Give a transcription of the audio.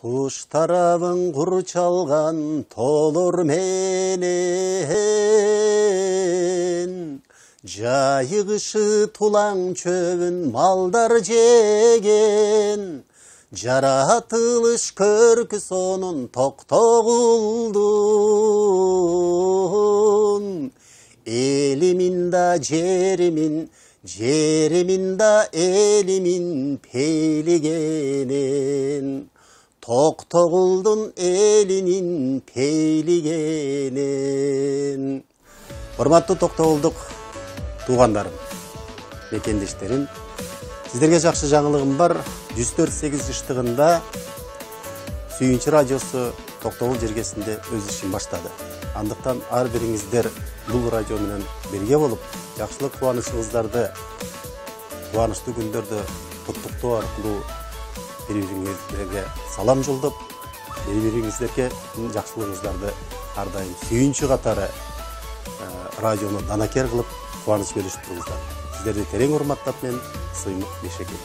Туш тарабың құр чалған толыр менен, жайығышы тулаң чөбін малдар жеген, жаратылыш көркі сонын тоқтоғылдың. Елімін да жерімін, жерімін да елімін пейлігенен, тоқтоғылдың елінің пейлігенен. Құрматты тоқтоғылдық туғандарым, мекендештерім, сіздерге жақсы жаңылығым бар. 104.8 жыштығында Сүйінші радиосы Тоқтоғыл жергесінде өз ішін баштады. Андықтан ар біріңіздер бұл радионың бірге болып, жақсылық қуанышыңыздарды, қуанышты күндерді құттықтау арқылы бір-біріңіздерге салам жолдап, бір-біріңіздерге жақсылығыңыздарды ардайым сүйінші қатары радионы данакер қылып, қуаныш бөлісіп тұрыңыздар. Сіздерді терең ұрматтап мен Сыймық Бешекеев.